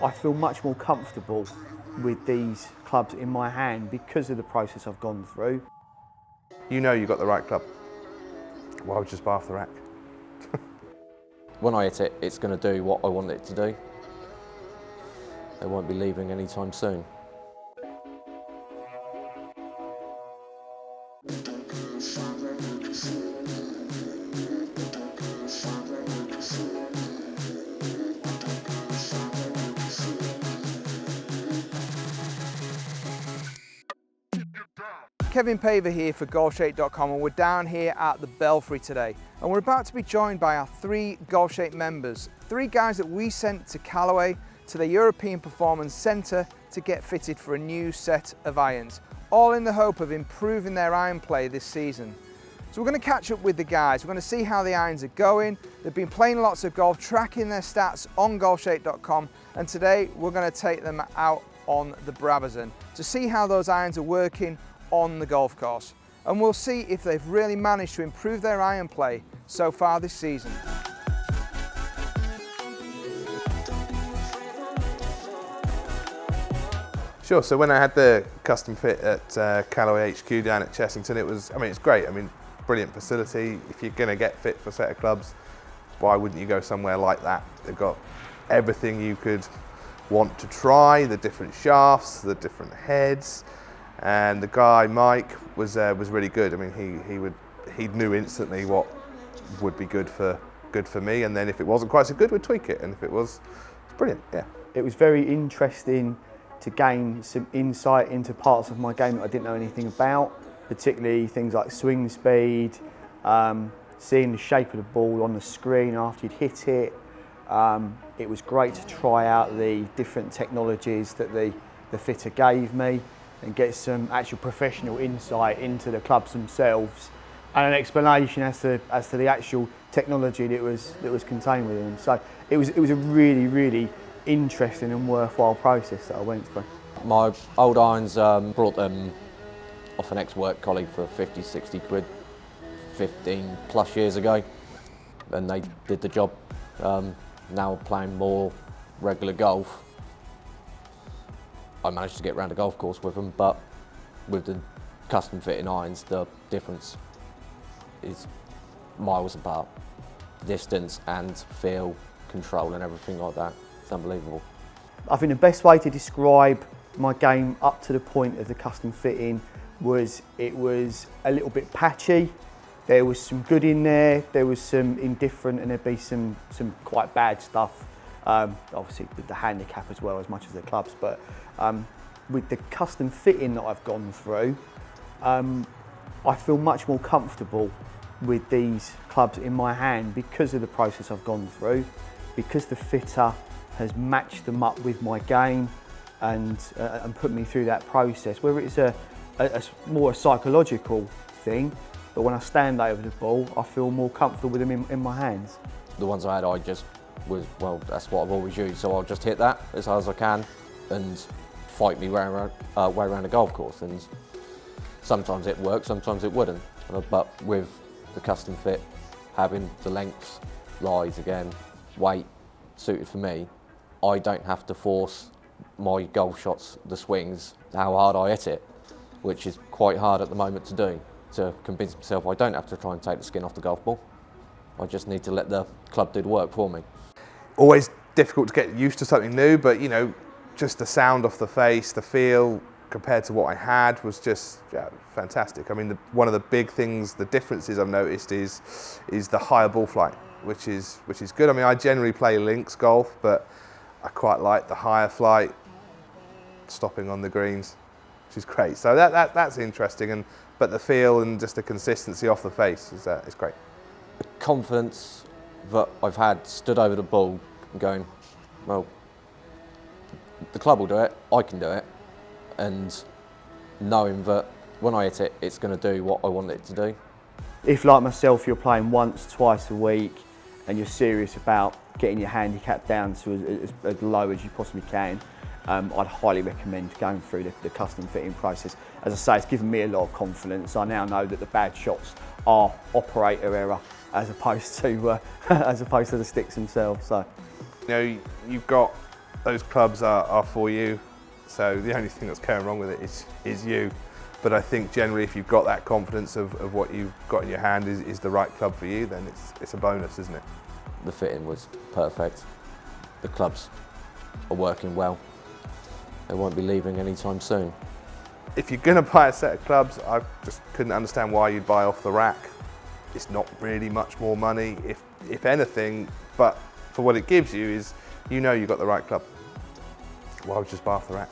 I feel much more comfortable with these clubs in my hand because of the process I've gone through. You know you've got the right club. Why would you just buy off the rack? When I hit it, it's going to do what I want it to do. It won't be leaving anytime soon. Kevin Paver here for Golfshake.com, and we're down here at the Belfry today, and we're about to be joined by our 3 Golfshake members, 3 guys that we sent to Callaway to the European Performance Centre to get fitted for a new set of irons, all in the hope of improving their iron play this season. So we're going to catch up with the guys, we're going to see how the irons are going. They've been playing lots of golf, tracking their stats on Golfshake.com, and today we're going to take them out on the Brabazon to see how those irons are working on the golf course, and we'll see if they've really managed to improve their iron play so far this season. Sure, so when I had the custom fit at Callaway HQ down at Chessington, it's great. Brilliant facility. If you're going to get fit for a set of clubs, why wouldn't you go somewhere like that? They've got everything you could want to try, the different shafts, the different heads. And the guy, Mike, was really good. He knew instantly what would be good for me, and then if it wasn't quite so good, we'd tweak it, and if it was, it's brilliant, yeah. It was very interesting to gain some insight into parts of my game that I didn't know anything about, particularly things like swing speed, seeing the shape of the ball on the screen after you'd hit it. It was great to try out the different technologies that the fitter gave me and get some actual professional insight into the clubs themselves and an explanation as to the actual technology that was contained within them. So it was a really, really interesting and worthwhile process that I went through. My old irons, brought them off an ex-work colleague for 50, 60 quid 15 plus years ago, and they did the job. Now playing more regular golf, I managed to get around a golf course with them, but with the custom fitting irons, the difference is miles apart. Distance and feel, control and everything like that. It's unbelievable. I think the best way to describe my game up to the point of the custom fitting was it was a little bit patchy. There was some good in there was some indifferent, and there'd be some quite bad stuff. Obviously with the handicap as well, as much as the clubs, but with the custom fitting that I've gone through, I feel much more comfortable with these clubs in my hand because of the process I've gone through, because the fitter has matched them up with my game and put me through that process. Whether it's a more psychological thing, but when I stand over the ball, I feel more comfortable with them in my hands. The ones I had, I just was, well, that's what I've always used, so I'll just hit that as hard as I can and fight me way around a golf course. And sometimes it works, sometimes it wouldn't. But with the custom fit, having the lengths, lies again, weight suited for me, I don't have to force my golf shots, the swings, how hard I hit it, which is quite hard at the moment to do, to convince myself I don't have to try and take the skin off the golf ball. I just need to let the club do the work for me. Always difficult to get used to something new, but just the sound off the face, the feel compared to what I had was just fantastic. One of the big things, the differences I've noticed is the higher ball flight, which is good. I generally play links golf, but I quite like the higher flight, stopping on the greens, which is great. So that's interesting, but the feel and just the consistency off the face is great. The confidence that I've had stood over the ball and going, well, the club will do it, I can do it, and knowing that when I hit it, it's going to do what I want it to do. If, like myself, you're playing once, twice a week and you're serious about getting your handicap down to as low as you possibly can, I'd highly recommend going through the custom fitting process. As I say, it's given me a lot of confidence. I now know that the bad shots are operator error as opposed to the sticks themselves. So, you've got those clubs are for you. So the only thing that's going wrong with it is you. But I think generally if you've got that confidence of what you've got in your hand is the right club for you, then it's a bonus, isn't it? The fitting was perfect. The clubs are working well. They won't be leaving anytime soon. If you're going to buy a set of clubs, I just couldn't understand why you'd buy off the rack. It's not really much more money, if anything, but for what it gives you is, you know you've got the right club. Why would you just buy off the rack?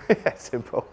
Yeah, simple.